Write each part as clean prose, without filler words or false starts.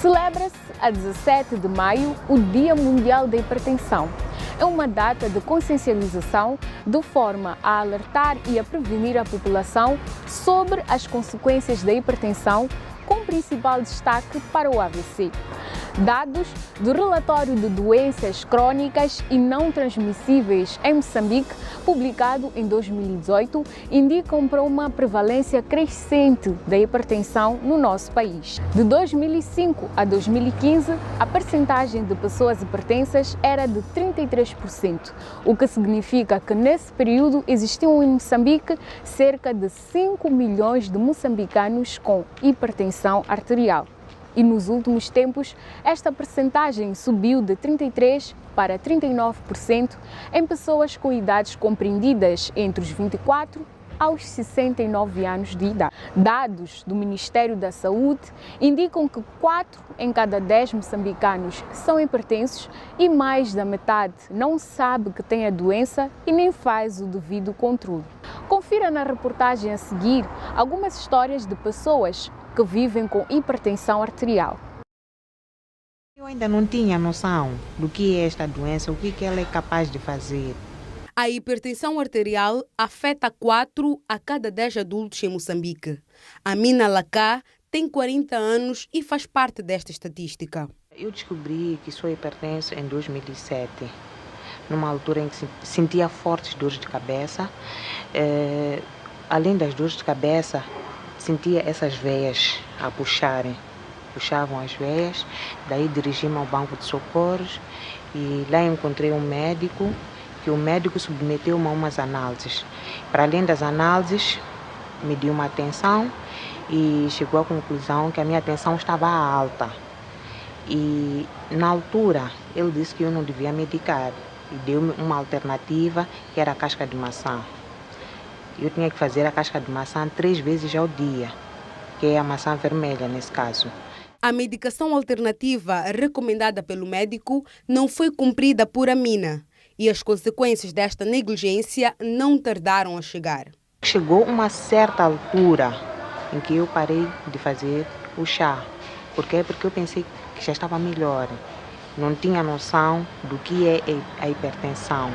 Celebra-se a 17 de maio o Dia Mundial da Hipertensão. É uma data de consciencialização de forma a alertar e a prevenir a população sobre as consequências da hipertensão, com principal destaque para o AVC. Dados do relatório de doenças crônicas e não transmissíveis em Moçambique, publicado em 2018, indicam para uma prevalência crescente da hipertensão no nosso país. De 2005 a 2015, a percentagem de pessoas hipertensas era de 33%, o que significa que nesse período existiam em Moçambique cerca de 5 milhões de moçambicanos com hipertensão arterial. E nos últimos tempos, esta percentagem subiu de 33% para 39% em pessoas com idades compreendidas entre os 24 aos 69 anos de idade. Dados do Ministério da Saúde indicam que 4 em cada 10 moçambicanos são hipertensos e mais da metade não sabe que tem a doença e nem faz o devido controle. Confira na reportagem a seguir algumas histórias de pessoas que vivem com hipertensão arterial. Eu ainda não tinha noção do que é esta doença, o que ela é capaz de fazer. A hipertensão arterial afeta 4 a cada 10 adultos em Moçambique. Amina Lacá tem 40 anos e faz parte desta estatística. Eu descobri que sou hipertenso em 2007, numa altura em que sentia fortes dores de cabeça. Além das dores de cabeça, sentia essas veias a puxavam as veias, daí dirigi-me ao banco de socorros e lá encontrei um médico, que o médico submeteu-me a umas análises. Para além das análises, me deu uma tensão e chegou à conclusão que a minha tensão estava alta. E na altura, ele disse que eu não devia medicar e deu-me uma alternativa, que era a casca de maçã. Eu tinha que fazer a casca de maçã 3 vezes ao dia, que é a maçã vermelha nesse caso. A medicação alternativa recomendada pelo médico não foi cumprida por Amina e as consequências desta negligência não tardaram a chegar. Chegou uma certa altura em que eu parei de fazer o chá. Por quê? Porque eu pensei que já estava melhor. Não tinha noção do que é a hipertensão.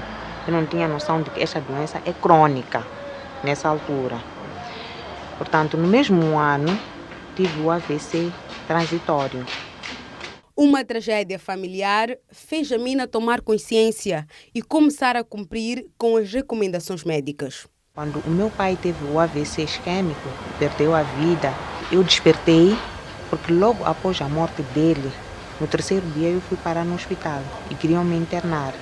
Eu não tinha noção de que esta doença é crônica nessa altura. Portanto, no mesmo ano, tive o AVC transitório. Uma tragédia familiar fez Amina tomar consciência e começar a cumprir com as recomendações médicas. Quando o meu pai teve o AVC isquêmico, perdeu a vida, eu despertei, porque logo após a morte dele, no 3º dia eu fui parar no hospital e queriam me internar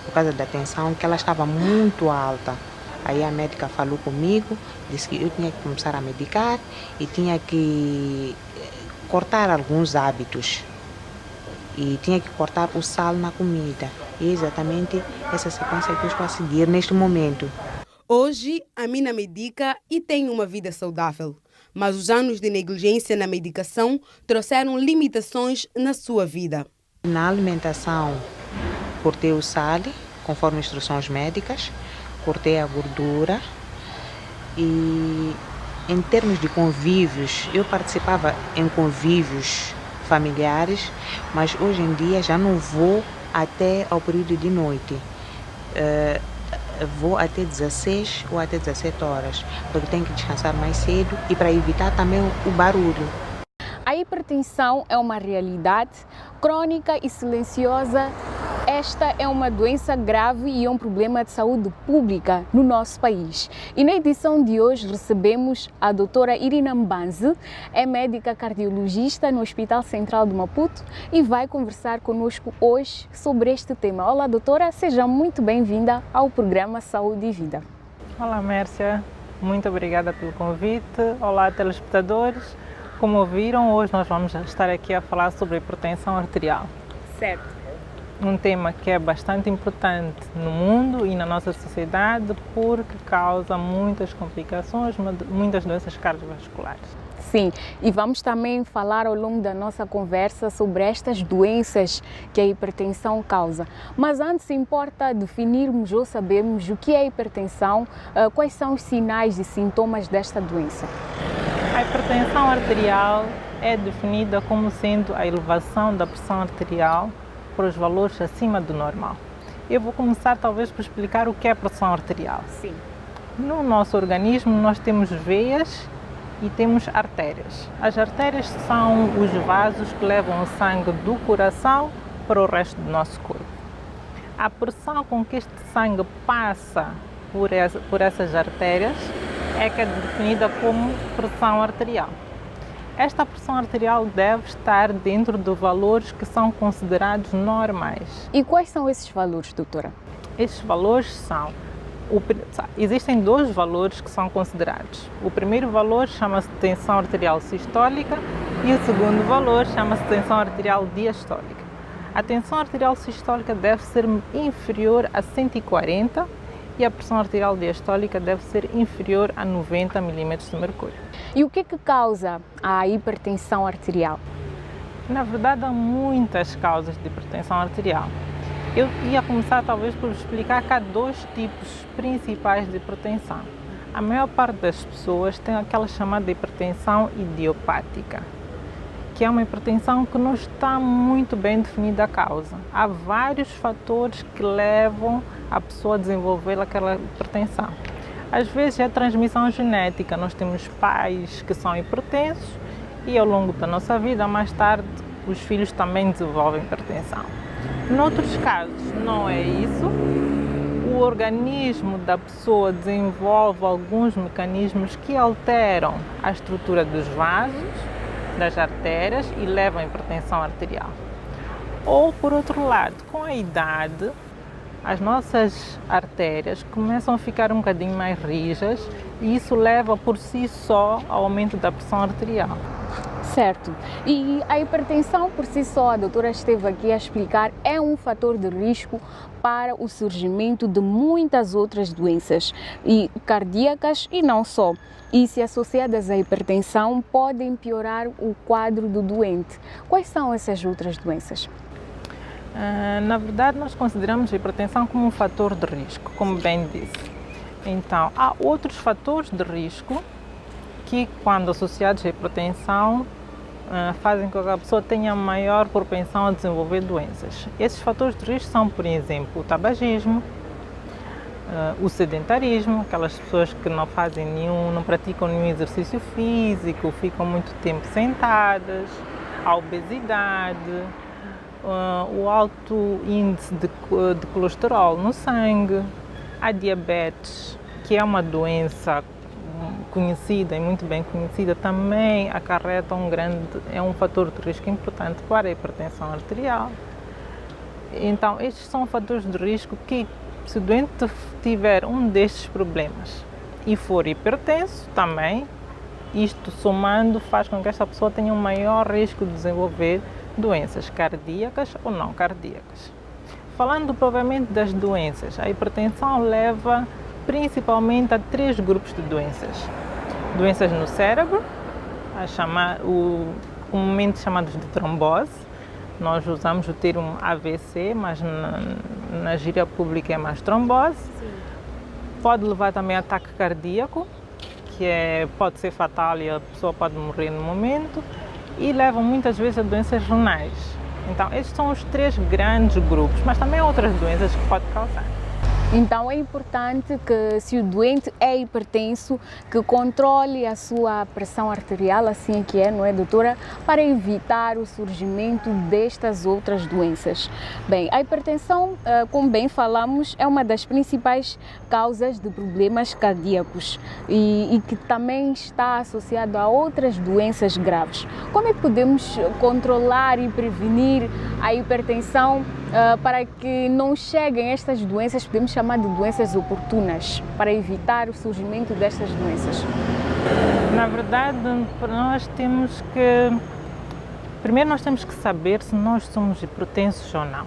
por causa da tensão, que ela estava muito alta. Aí a médica falou comigo, disse que eu tinha que começar a medicar e tinha que cortar alguns hábitos. E tinha que cortar o sal na comida. E é exatamente essa sequência que eu estou a seguir neste momento. Hoje, Amina medica e tem uma vida saudável. Mas os anos de negligência na medicação trouxeram limitações na sua vida. Na alimentação, cortei o sal, conforme instruções médicas, cortei a gordura e em termos de convívios, eu participava em convívios familiares, mas hoje em dia já não vou até ao período de noite. Vou até 16 ou até 17 horas, porque tenho que descansar mais cedo e para evitar também o barulho. A hipertensão é uma realidade crônica e silenciosa. Esta é uma doença grave e é um problema de saúde pública no nosso país. E na edição de hoje recebemos a doutora Irina Mbanzi, é médica cardiologista no Hospital Central de Maputo e vai conversar conosco hoje sobre este tema. Olá, doutora, seja muito bem-vinda ao programa Saúde e Vida. Olá, Mércia, muito obrigada pelo convite. Olá, telespectadores. Como ouviram, hoje nós vamos estar aqui a falar sobre a hipertensão arterial. Certo. Um tema que é bastante importante no mundo e na nossa sociedade porque causa muitas complicações, muitas doenças cardiovasculares. Sim, e vamos também falar ao longo da nossa conversa sobre estas doenças que a hipertensão causa. Mas antes importa definirmos ou sabermos o que é a hipertensão, quais são os sinais e sintomas desta doença. A hipertensão arterial é definida como sendo a elevação da pressão arterial para os valores acima do normal. Eu vou começar talvez por explicar o que é pressão arterial. Sim. No nosso organismo nós temos veias e temos artérias. As artérias são os vasos que levam o sangue do coração para o resto do nosso corpo. A pressão com que este sangue passa por essas artérias é que é definida como pressão arterial. Esta pressão arterial deve estar dentro de valores que são considerados normais. E quais são esses valores, doutora? Esses valores são... Existem dois valores que são considerados. O primeiro valor chama-se tensão arterial sistólica e o segundo valor chama-se tensão arterial diastólica. A tensão arterial sistólica deve ser inferior a 140 e a pressão arterial diastólica deve ser inferior a 90 milímetros de mercúrio. E o que causa a hipertensão arterial? Na verdade, há muitas causas de hipertensão arterial. Eu ia começar talvez por explicar que há dois tipos principais de hipertensão. A maior parte das pessoas tem aquela chamada hipertensão idiopática, que é uma hipertensão que não está muito bem definida a causa. Há vários fatores que levam a pessoa a desenvolver aquela hipertensão. Às vezes é transmissão genética, nós temos pais que são hipertensos e ao longo da nossa vida, mais tarde, os filhos também desenvolvem hipertensão. Noutros casos, não é isso. O organismo da pessoa desenvolve alguns mecanismos que alteram a estrutura dos vasos, das artérias e levam à hipertensão arterial. Ou, por outro lado, com a idade, as nossas artérias começam a ficar um bocadinho mais rijas e isso leva por si só ao aumento da pressão arterial. Certo. E a hipertensão por si só, a doutora esteve aqui a explicar, é um fator de risco para o surgimento de muitas outras doenças e cardíacas e não só. E se associadas à hipertensão, podem piorar o quadro do doente. Quais são essas outras doenças? Na verdade, nós consideramos a hipertensão como um fator de risco, como bem disse. Então, há outros fatores de risco que, quando associados à hipertensão, fazem com que a pessoa tenha maior propensão a desenvolver doenças. Esses fatores de risco são, por exemplo, o tabagismo, o sedentarismo, aquelas pessoas que não praticam nenhum exercício físico, ficam muito tempo sentadas, a obesidade, o alto índice de colesterol no sangue, a diabetes, que é uma doença conhecida e muito bem conhecida, também acarreta é um fator de risco importante para a hipertensão arterial. Então, estes são fatores de risco que, se o doente tiver um destes problemas e for hipertenso também, isto somando faz com que esta pessoa tenha um maior risco de desenvolver doenças cardíacas ou não cardíacas. Falando propriamente das doenças, a hipertensão leva principalmente a 3 grupos de doenças. Doenças no cérebro, comumente chamados de trombose. Nós usamos o termo AVC, mas na gíria pública é mais trombose. Sim. Pode levar também a ataque cardíaco, que pode ser fatal e a pessoa pode morrer no momento. E levam muitas vezes a doenças renais. Então, estes são os 3 grandes grupos, mas também há outras doenças que pode causar. Então é importante que, se o doente é hipertenso, que controle a sua pressão arterial, assim que é, não é, doutora? Para evitar o surgimento destas outras doenças. Bem, a hipertensão, como bem falamos, é uma das principais causas de problemas cardíacos e que também está associado a outras doenças graves. Como é que podemos controlar e prevenir a hipertensão para que não cheguem estas doenças, podemos chamar de doenças oportunas, para evitar o surgimento destas doenças? Na verdade, nós temos que... Primeiro nós temos que saber se nós somos hipertensos ou não.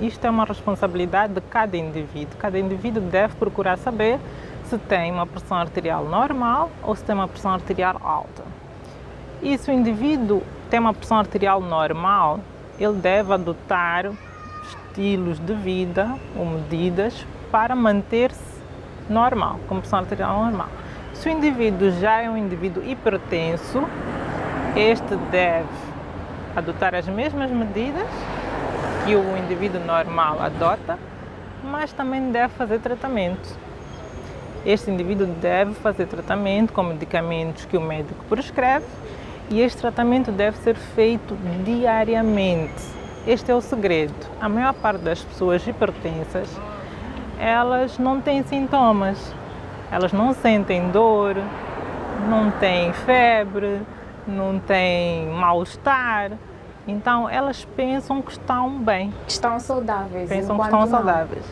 Isto é uma responsabilidade de cada indivíduo. Cada indivíduo deve procurar saber se tem uma pressão arterial normal ou se tem uma pressão arterial alta. E se o indivíduo tem uma pressão arterial normal, ele deve adotar estilos de vida ou medidas para manter-se normal, com pressão arterial normal. Se o indivíduo já é um indivíduo hipertenso, Este deve adotar as mesmas medidas que o indivíduo normal adota, mas também deve fazer tratamento. Este indivíduo deve fazer tratamento com medicamentos que o médico prescreve e este tratamento deve ser feito diariamente. Este é o segredo. A maior parte das pessoas hipertensas, elas não têm sintomas, elas não sentem dor, não têm febre, não têm mal-estar. Então elas pensam que estão bem. Estão saudáveis. Pensam que estão saudáveis.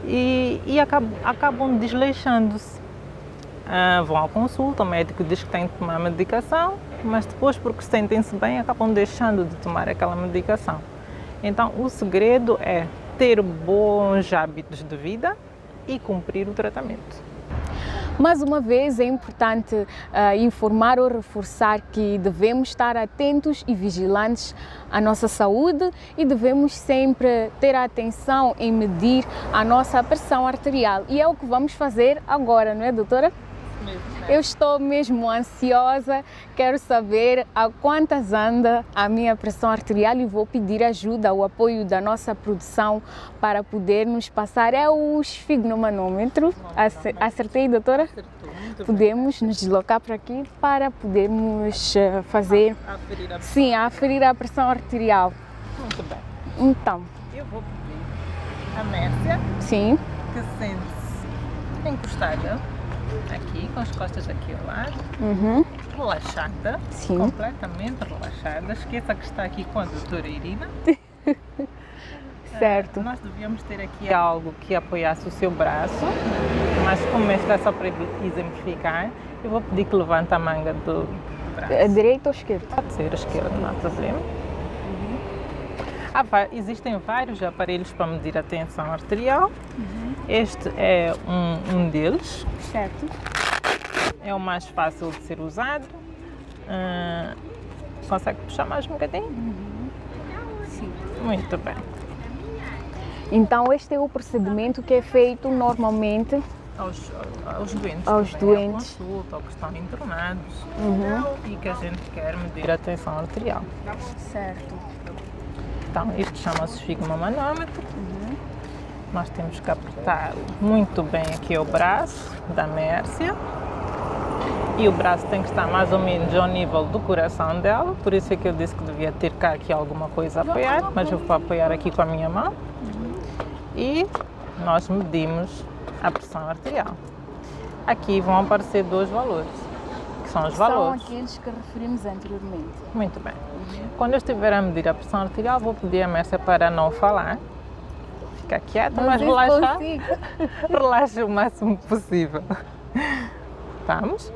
E acabam desleixando-se. Vão à consulta, o médico diz que têm de tomar medicação, mas depois, porque sentem-se bem, acabam deixando de tomar aquela medicação. Então o segredo é ter bons hábitos de vida e cumprir o tratamento. Mais uma vez, é importante informar ou reforçar que devemos estar atentos e vigilantes à nossa saúde e devemos sempre ter atenção em medir a nossa pressão arterial. E é o que vamos fazer agora, não é, doutora? Eu estou mesmo ansiosa, quero saber a quantas anda a minha pressão arterial e vou pedir ajuda, o apoio da nossa produção para poder nos passar. É o esfigmomanômetro. Acertei, doutora? Acertou. Podemos nos deslocar para aqui para podermos fazer, aferir a pressão arterial. Muito bem. Então. Eu vou pedir a Mércia, Sim. que sente-se encostada aqui, com as costas aqui ao lado, relaxada, Sim. completamente relaxada. Esqueça que está aqui com a doutora Irina. Certo. Nós devíamos ter aqui algo que apoiasse o seu braço, mas como este é só para exemplificar, eu vou pedir que levante a manga do braço. A direita ou esquerda? Pode ser a esquerda, não há problema. Existem vários aparelhos para medir a tensão arterial. Este é um deles. Certo. É o mais fácil de ser usado. Consegue puxar mais um bocadinho? Sim. Muito bem. Então este é o procedimento que é feito normalmente Aos doentes. Aos também, doentes. À consulta, ou que estão internados e que a gente quer medir a tensão arterial. Certo. Então, isto chama-se esfigmomanômetro. Nós temos que apertar muito bem aqui o braço da Mércia. E o braço tem que estar mais ou menos ao nível do coração dela. Por isso é que eu disse que devia ter cá aqui alguma coisa a apoiar. Mas eu vou apoiar aqui com a minha mão. E nós medimos a pressão arterial. Aqui vão aparecer dois valores, que são os valores. São aqueles que referimos anteriormente. Muito bem. Quando eu estiver a medir a pressão arterial, vou pedir a Mércia para não falar. Fica quieta, mas relaxar. Relaxa o máximo possível. Vamos?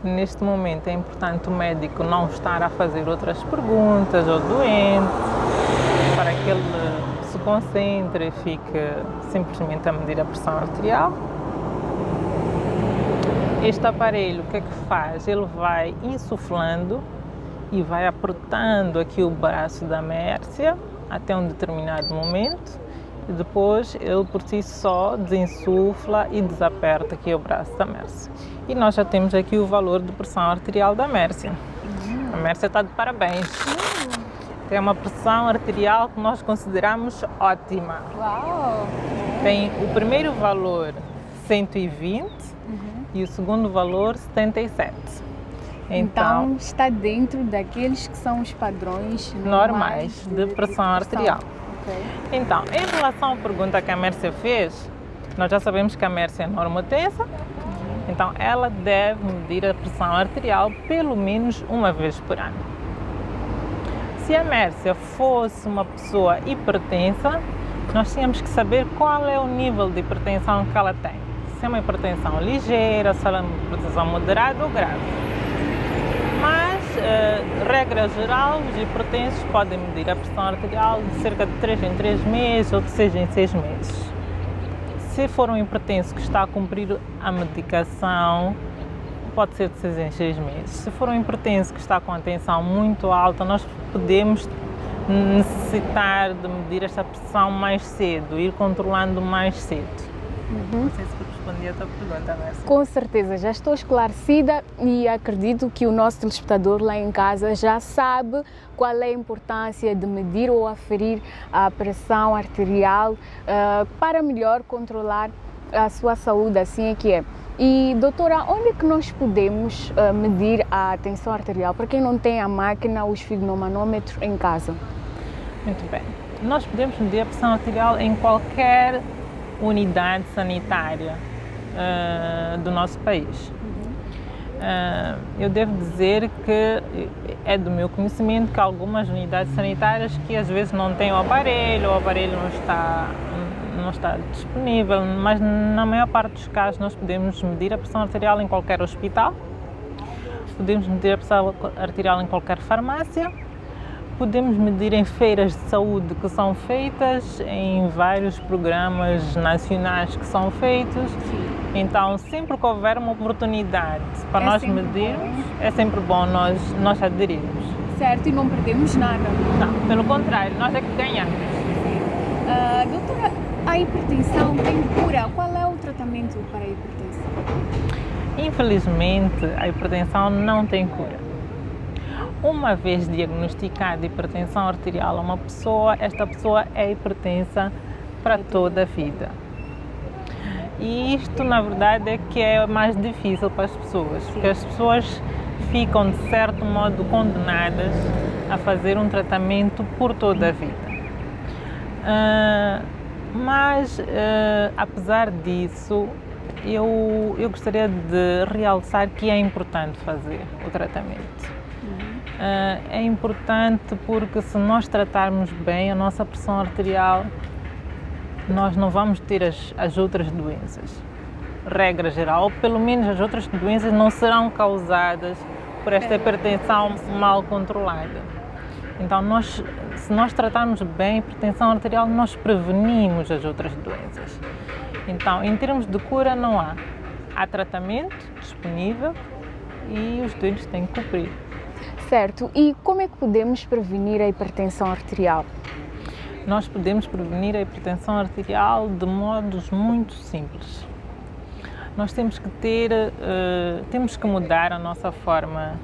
Neste momento é importante o médico não estar a fazer outras perguntas ao doente, para que ele se concentre e fique simplesmente a medir a pressão arterial. Este aparelho, o que é que faz? Ele vai insuflando e vai apertando aqui o braço da Mércia até um determinado momento e depois ele por si só desinsufla e desaperta aqui o braço da Mércia. E nós já temos aqui o valor de pressão arterial da Mércia. A Mércia está de parabéns. Tem uma pressão arterial que nós consideramos ótima. Uau! Tem o primeiro valor 120 e o segundo valor 77. Então está dentro daqueles que são os padrões normais de pressão arterial. Okay. Então, em relação à pergunta que a Mércia fez, nós já sabemos que a Mércia é normotensa, então ela deve medir a pressão arterial pelo menos uma vez por ano. Se a Mércia fosse uma pessoa hipertensa, nós tínhamos que saber qual é o nível de hipertensão que ela tem. Se é uma hipertensão ligeira, se ela é uma hipertensão moderada ou grave. Mas, regra geral, os hipertensos podem medir a pressão arterial de cerca de 3 em 3 meses ou de 6 em 6 meses. Se for um hipertenso que está a cumprir a medicação, pode ser de 6 em 6 meses. Se for um hipertenso que está com a tensão muito alta, nós podemos necessitar de medir esta pressão mais cedo, ir controlando mais cedo. Não sei se respondi a tua pergunta, Mércia. Com certeza, já estou esclarecida e acredito que o nosso telespectador lá em casa já sabe qual é a importância de medir ou aferir a pressão arterial para melhor controlar a sua saúde, assim é que é. E doutora, onde é que nós podemos medir a tensão arterial? Para quem não tem a máquina, o esfigmomanômetro em casa. Muito bem. Nós podemos medir a pressão arterial em qualquer unidade sanitária do nosso país. Eu devo dizer que é do meu conhecimento que algumas unidades sanitárias que às vezes não têm o aparelho não está disponível, mas na maior parte dos casos nós podemos medir a pressão arterial em qualquer hospital, podemos medir a pressão arterial em qualquer farmácia, podemos medir em feiras de saúde que são feitas, em vários programas nacionais que são feitos. Então, sempre que houver uma oportunidade para nós medirmos, é sempre bom nós aderirmos. Certo, e não perdemos nada. Não, pelo contrário, nós é que ganhamos. Doutora, a hipertensão tem cura? Qual é o tratamento para a hipertensão? Infelizmente, a hipertensão não tem cura. Uma vez diagnosticada hipertensão arterial a uma pessoa, esta pessoa é hipertensa para toda a vida. E isto, na verdade, é que é mais difícil para as pessoas, porque as pessoas ficam, de certo modo, condenadas a fazer um tratamento por toda a vida. Mas, apesar disso, eu gostaria de realçar que é importante fazer o tratamento. É importante porque se nós tratarmos bem a nossa pressão arterial, nós não vamos ter as outras doenças. Regra geral, ou pelo menos as outras doenças não serão causadas por esta hipertensão mal controlada. Então, se nós tratarmos bem a hipertensão arterial, nós prevenimos as outras doenças. Então, em termos de cura, não há. Há tratamento disponível e os doentes têm que cumprir. Certo. E como é que podemos prevenir a hipertensão arterial? Nós podemos prevenir a hipertensão arterial de modos muito simples. Nós temos que mudar a nossa forma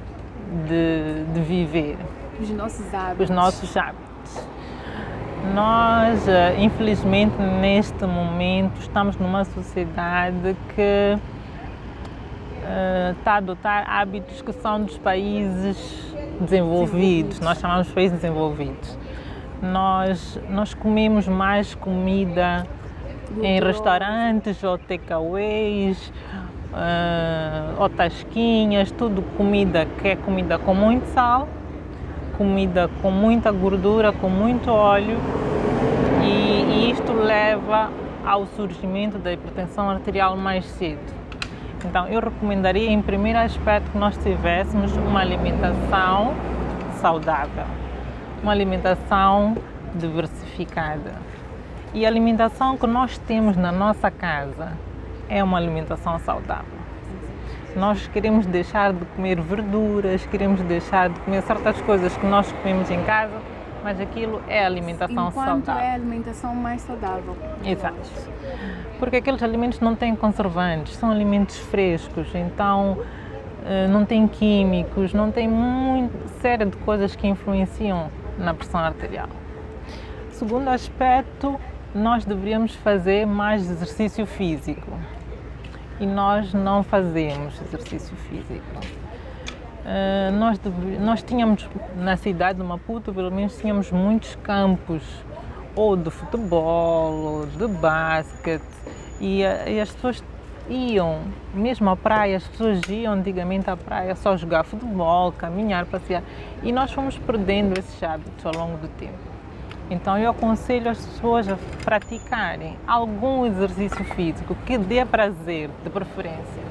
de viver. Os nossos hábitos. Os nossos hábitos. Nós, infelizmente, neste momento, estamos numa sociedade que está a adotar hábitos que são dos países desenvolvidos. Nós chamamos de países desenvolvidos. Nós comemos mais comida em restaurantes ou takeaways, ou tasquinhas, tudo comida que é comida com muito sal, comida com muita gordura, com muito óleo, e isto leva ao surgimento da hipertensão arterial mais cedo. Então, eu recomendaria, em primeiro aspecto, que nós tivéssemos uma alimentação saudável, uma alimentação diversificada. E a alimentação que nós temos na nossa casa é uma alimentação saudável. Nós queremos deixar de comer verduras, queremos deixar de comer certas coisas que nós comemos em casa, mas aquilo é alimentação saudável. É a alimentação mais saudável. Exato. Porque aqueles alimentos não têm conservantes, são alimentos frescos, então não têm químicos, não tem uma série de coisas que influenciam na pressão arterial. Segundo aspecto, nós deveríamos fazer mais exercício físico. E nós não fazemos exercício físico. Nós tínhamos, na cidade de Maputo, pelo menos tínhamos muitos campos, ou de futebol, ou de basquete, e as pessoas iam, mesmo à praia, as pessoas iam antigamente à praia só jogar futebol, caminhar, passear, e nós fomos perdendo esses hábitos ao longo do tempo. Então eu aconselho as pessoas a praticarem algum exercício físico que dê prazer, de preferência.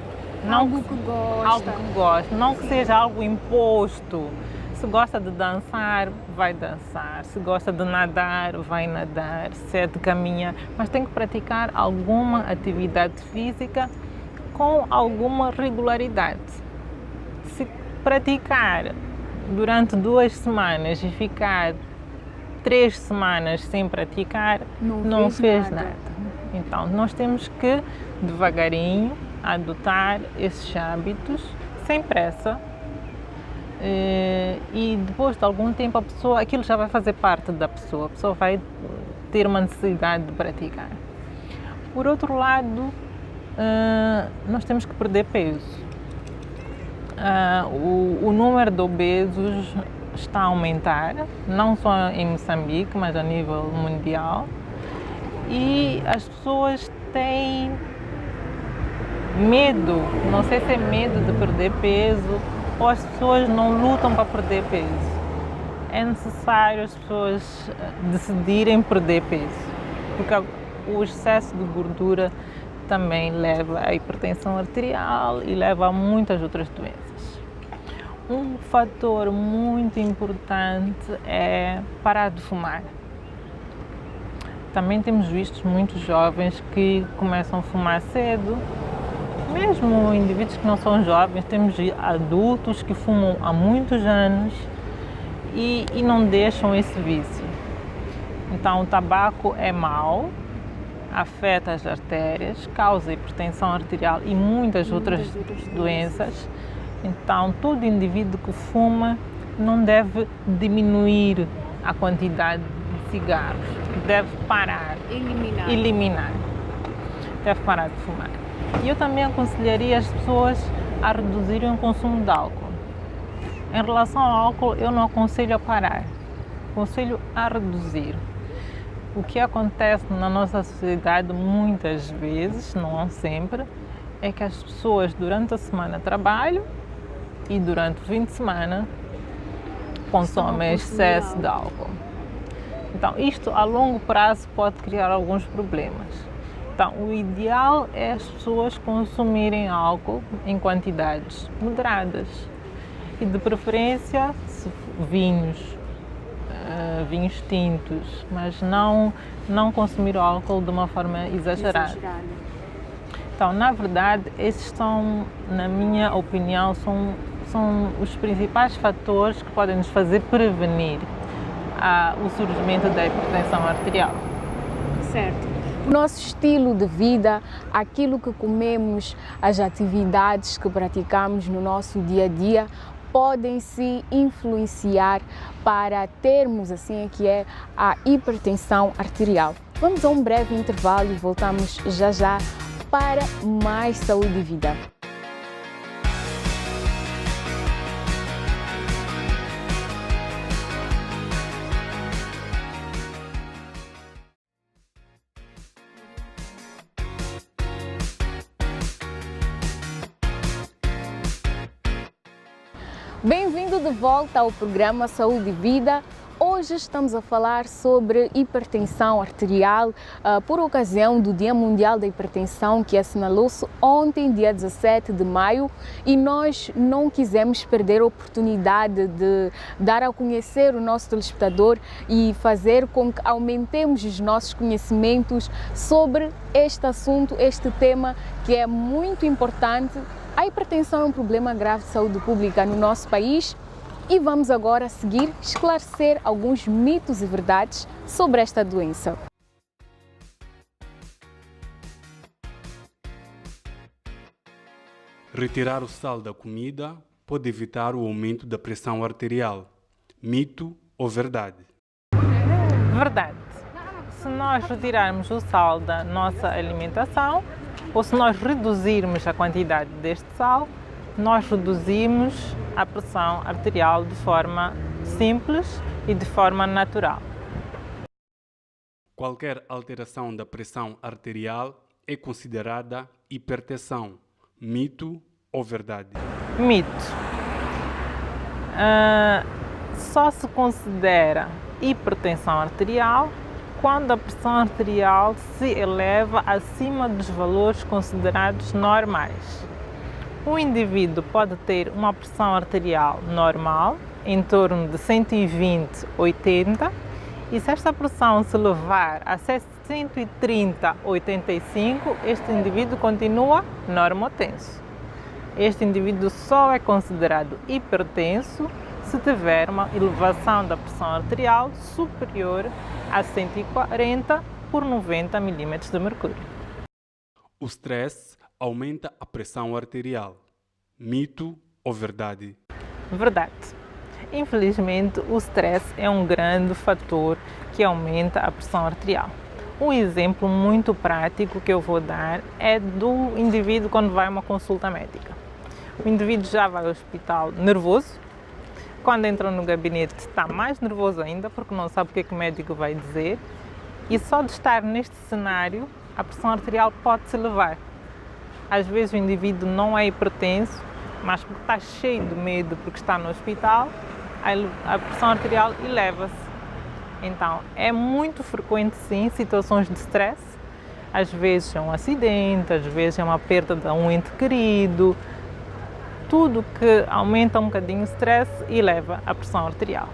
Algo que gosta. Algo que gosta, não que seja algo imposto. Se gosta de dançar, vai dançar. Se gosta de nadar, vai nadar. Se é de caminhar, mas tem que praticar alguma atividade física com alguma regularidade. Se praticar durante 2 semanas e ficar 3 semanas sem praticar, não fez nada. Então, nós temos que, devagarinho, adotar esses hábitos, sem pressa, e depois de algum tempo aquilo já vai fazer parte da pessoa, a pessoa vai ter uma necessidade de praticar. Por outro lado, nós temos que perder peso. O número de obesos está a aumentar, não só em Moçambique, mas a nível mundial, e as pessoas têm medo, não sei se é medo de perder peso ou as pessoas não lutam para perder peso. É necessário as pessoas decidirem perder peso, porque o excesso de gordura também leva à hipertensão arterial e leva a muitas outras doenças. Um fator muito importante é parar de fumar. Também temos visto muitos jovens que começam a fumar cedo, mesmo indivíduos que não são jovens, temos adultos que fumam há muitos anos e não deixam esse vício. Então o tabaco é mau, afeta as artérias, causa hipertensão arterial e muitas outras doenças. Então todo indivíduo que fuma não deve diminuir a quantidade de cigarros, deve parar, eliminar, deve parar de fumar. E eu também aconselharia as pessoas a reduzirem o consumo de álcool. Em relação ao álcool, eu não aconselho a parar, aconselho a reduzir. O que acontece na nossa sociedade muitas vezes, não sempre, é que as pessoas durante a semana trabalham e durante o fim de semana consomem excesso de álcool. Então isto a longo prazo pode criar alguns problemas. Então o ideal é as pessoas consumirem álcool em quantidades moderadas e de preferência vinhos tintos, mas não consumir o álcool de uma forma exagerada. Então, na verdade, esses são, na minha opinião, são os principais fatores que podem nos fazer prevenir o surgimento da hipertensão arterial. Certo. O nosso estilo de vida, aquilo que comemos, as atividades que praticamos no nosso dia a dia, podem se influenciar para termos assim que é a hipertensão arterial. Vamos a um breve intervalo e voltamos já para mais saúde e vida. Bem-vindo de volta ao programa Saúde e Vida. Hoje estamos a falar sobre hipertensão arterial por ocasião do Dia Mundial da Hipertensão, que assinalou-se ontem, dia 17 de maio, e nós não quisemos perder a oportunidade de dar a conhecer o nosso telespectador e fazer com que aumentemos os nossos conhecimentos sobre este assunto, este tema que é muito importante. A hipertensão é um problema grave de saúde pública no nosso país e vamos agora seguir esclarecer alguns mitos e verdades sobre esta doença. Retirar o sal da comida pode evitar o aumento da pressão arterial. Mito ou verdade? Verdade. Se nós retirarmos o sal da nossa alimentação, ou se nós reduzirmos a quantidade deste sal, nós reduzimos a pressão arterial de forma simples e de forma natural. Qualquer alteração da pressão arterial é considerada hipertensão. Mito ou verdade? Mito. Só se considera hipertensão arterial quando a pressão arterial se eleva acima dos valores considerados normais. O indivíduo pode ter uma pressão arterial normal, em torno de 120/80, e se esta pressão se levar a 130/85, este indivíduo continua normotenso. Este indivíduo só é considerado hipertenso se tiver uma elevação da pressão arterial superior a 140 por 90 milímetros de mercúrio. O stress aumenta a pressão arterial. Mito ou verdade? Verdade. Infelizmente, o stress é um grande fator que aumenta a pressão arterial. Um exemplo muito prático que eu vou dar é do indivíduo quando vai a uma consulta médica. O indivíduo já vai ao hospital nervoso, quando entra no gabinete está mais nervoso ainda porque não sabe o que o médico vai dizer, e só de estar neste cenário a pressão arterial pode se elevar. Às vezes o indivíduo não é hipertenso, mas porque está cheio de medo porque está no hospital, a pressão arterial eleva-se. Então, é muito frequente, sim, situações de stress. Às vezes é um acidente, às vezes é uma perda de um ente querido. Tudo que aumenta um bocadinho o stress eleva a pressão arterial.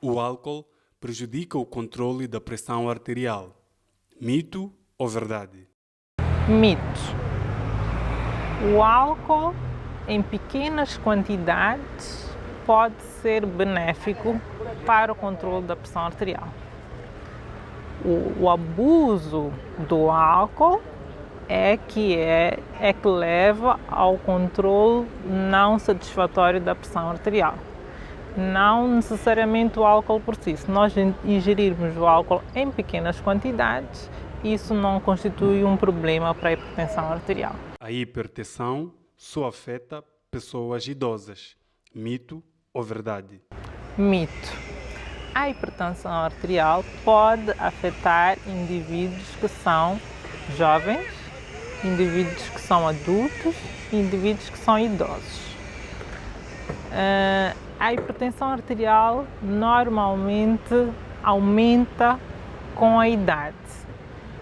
O álcool prejudica o controle da pressão arterial. Mito ou verdade? Mito. O álcool, em pequenas quantidades, pode ser benéfico para o controle da pressão arterial. O abuso do álcool é que leva ao controle não satisfatório da pressão arterial. Não necessariamente o álcool por si. Se nós ingerirmos o álcool em pequenas quantidades, isso não constitui um problema para a hipertensão arterial. A hipertensão só afeta pessoas idosas. Mito ou verdade? Mito. A hipertensão arterial pode afetar indivíduos que são jovens, indivíduos que são adultos e indivíduos que são idosos. A hipertensão arterial normalmente aumenta com a idade,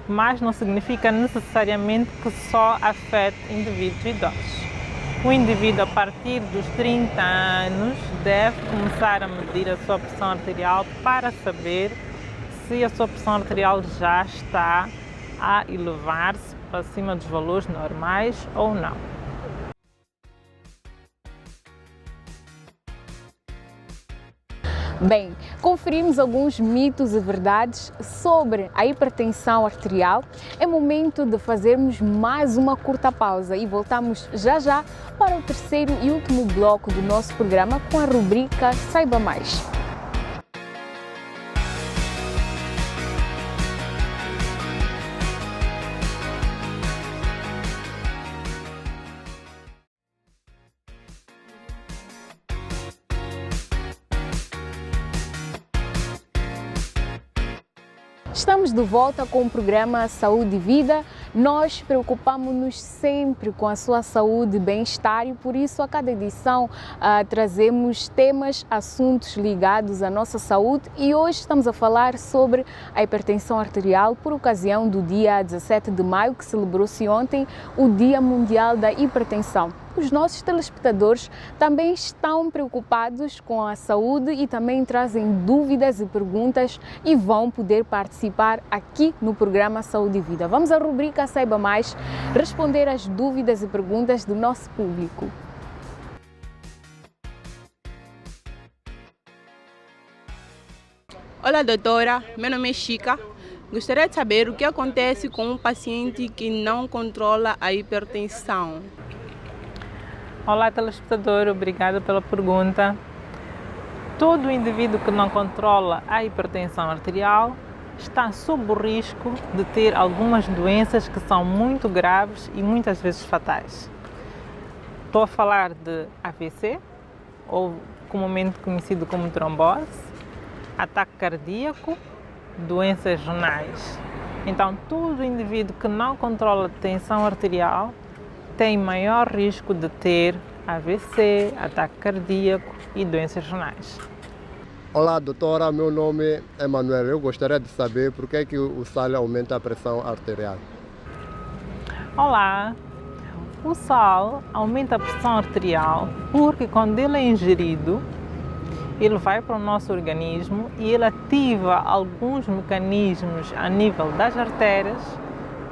mas não significa necessariamente que só afete indivíduos idosos. O indivíduo, a partir dos 30 anos, deve começar a medir a sua pressão arterial para saber se a sua pressão arterial já está a elevar-se para cima dos valores normais ou não. Bem, conferimos alguns mitos e verdades sobre a hipertensão arterial. É momento de fazermos mais uma curta pausa e voltamos já para o terceiro e último bloco do nosso programa com a rubrica Saiba Mais. Estamos de volta com o programa Saúde e Vida. Nós preocupamos-nos sempre com a sua saúde e bem-estar e por isso a cada edição trazemos temas, assuntos ligados à nossa saúde e hoje estamos a falar sobre a hipertensão arterial por ocasião do dia 17 de maio, que celebrou-se ontem o Dia Mundial da Hipertensão. Os nossos telespectadores também estão preocupados com a saúde e também trazem dúvidas e perguntas e vão poder participar aqui no programa Saúde e Vida. Vamos à rubrica Saiba Mais, responder às dúvidas e perguntas do nosso público. Olá, doutora. Meu nome é Chica. Gostaria de saber o que acontece com um paciente que não controla a hipertensão. Olá, telespectador, obrigada pela pergunta. Todo indivíduo que não controla a hipertensão arterial está sob o risco de ter algumas doenças que são muito graves e muitas vezes fatais. Estou a falar de AVC, ou comumente conhecido como trombose, ataque cardíaco, doenças renais. Então, todo indivíduo que não controla a tensão arterial tem maior risco de ter AVC, ataque cardíaco e doenças renais. Olá, doutora. Meu nome é Manuel. Eu gostaria de saber por que o sal aumenta a pressão arterial. Olá. O sal aumenta a pressão arterial porque quando ele é ingerido, ele vai para o nosso organismo e ele ativa alguns mecanismos a nível das artérias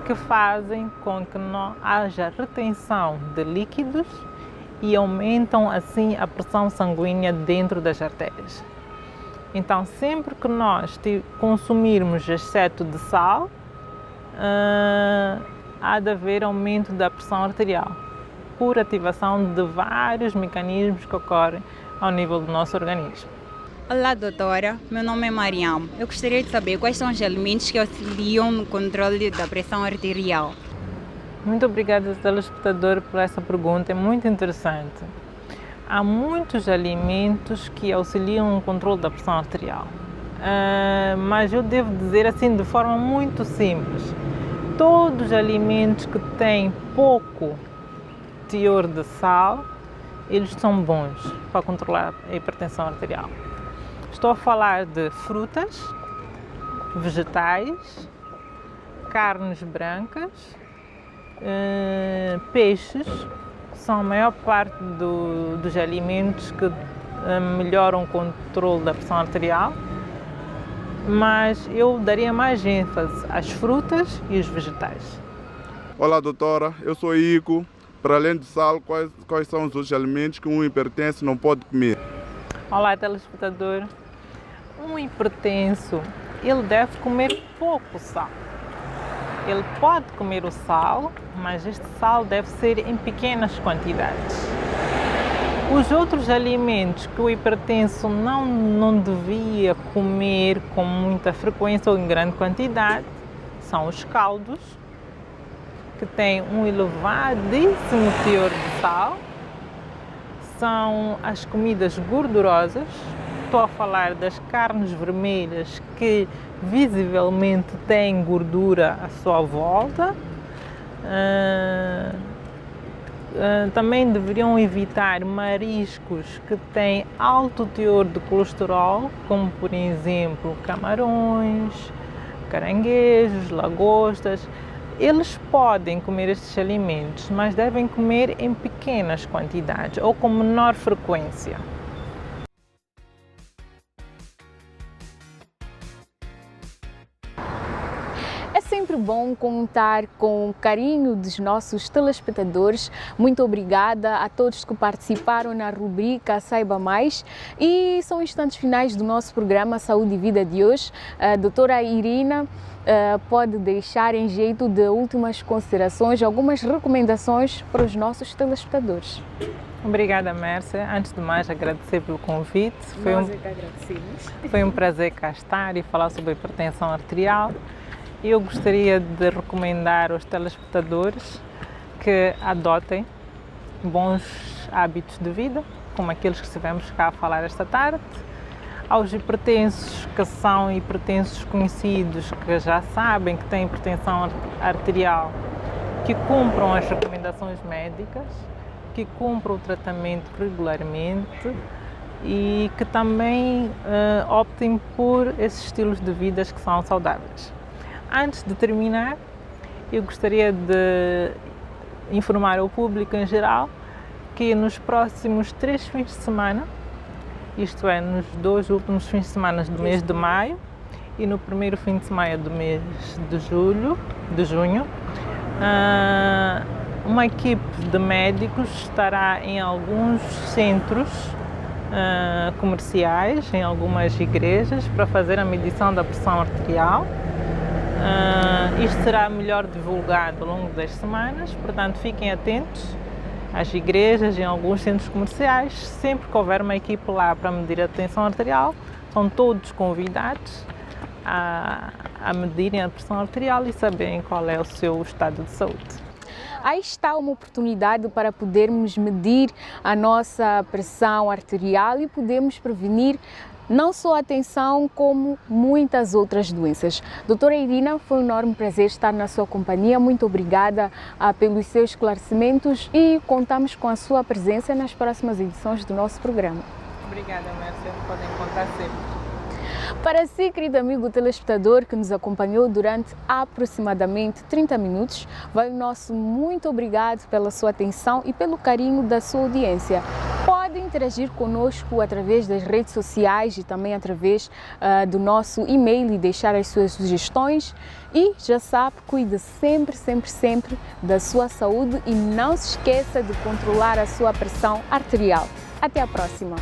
que fazem com que não haja retenção de líquidos e aumentam assim a pressão sanguínea dentro das artérias. Então, sempre que nós consumirmos excesso de sal, há de haver aumento da pressão arterial, por ativação de vários mecanismos que ocorrem ao nível do nosso organismo. Olá, doutora. Meu nome é Mariam. Eu gostaria de saber quais são os alimentos que auxiliam no controle da pressão arterial. Muito obrigada, telespectador, por essa pergunta, é muito interessante. Há muitos alimentos que auxiliam no controle da pressão arterial, mas eu devo dizer assim de forma muito simples. Todos os alimentos que têm pouco teor de sal, eles são bons para controlar a hipertensão arterial. Estou a falar de frutas, vegetais, carnes brancas, peixes, são a maior parte dos alimentos que melhoram o controle da pressão arterial, mas eu daria mais ênfase às frutas e os vegetais. Olá, doutora, eu sou Ico. Para além de sal, quais são os outros alimentos que um hipertenso não pode comer? Olá, telespectador. Um hipertenso, ele deve comer pouco sal. Ele pode comer o sal, mas este sal deve ser em pequenas quantidades. Os outros alimentos que o hipertenso não devia comer com muita frequência ou em grande quantidade são os caldos, que têm um elevadíssimo teor de sal, são as comidas gordurosas. Estou a falar das carnes vermelhas que visivelmente têm gordura à sua volta. Também deveriam evitar mariscos que têm alto teor de colesterol, como por exemplo camarões, caranguejos, lagostas. Eles podem comer estes alimentos, mas devem comer em pequenas quantidades ou com menor frequência. É sempre bom contar com o carinho dos nossos telespectadores. Muito obrigada a todos que participaram na rubrica Saiba Mais. E são instantes finais do nosso programa Saúde e Vida de hoje. A doutora Irina pode deixar em jeito de últimas considerações, algumas recomendações para os nossos telespectadores. Obrigada, Mércia. Antes de mais, agradecer pelo convite. Nós é que agradecemos. Foi um prazer cá estar e falar sobre a hipertensão arterial. Eu gostaria de recomendar aos telespectadores que adotem bons hábitos de vida, como aqueles que estivemos cá a falar esta tarde. Aos hipertensos que são hipertensos conhecidos, que já sabem que têm hipertensão arterial, que cumpram as recomendações médicas, que cumpram o tratamento regularmente e que também optem por esses estilos de vida que são saudáveis. Antes de terminar, eu gostaria de informar ao público em geral que nos próximos 3 fins de semana, isto é, nos 2 últimos fins de semana do mês de maio e no primeiro fim de semana do mês de junho, uma equipe de médicos estará em alguns centros comerciais, em algumas igrejas, para fazer a medição da pressão arterial. Isto será melhor divulgado ao longo das semanas, portanto fiquem atentos às igrejas e em alguns centros comerciais. Sempre que houver uma equipe lá para medir a tensão arterial, são todos convidados a medirem a pressão arterial e saberem qual é o seu estado de saúde. Aí está uma oportunidade para podermos medir a nossa pressão arterial e podermos prevenir não só a tensão, como muitas outras doenças. Doutora Irina, foi um enorme prazer estar na sua companhia. Muito obrigada pelos seus esclarecimentos e contamos com a sua presença nas próximas edições do nosso programa. Obrigada, Mércia. Podem contar sempre. Para si, querido amigo telespectador que nos acompanhou durante aproximadamente 30 minutos, vai o nosso muito obrigado pela sua atenção e pelo carinho da sua audiência. Pode Pode interagir conosco através das redes sociais e também através do nosso e-mail e deixar as suas sugestões. E já sabe, cuide sempre, sempre, sempre da sua saúde e não se esqueça de controlar a sua pressão arterial. Até a próxima!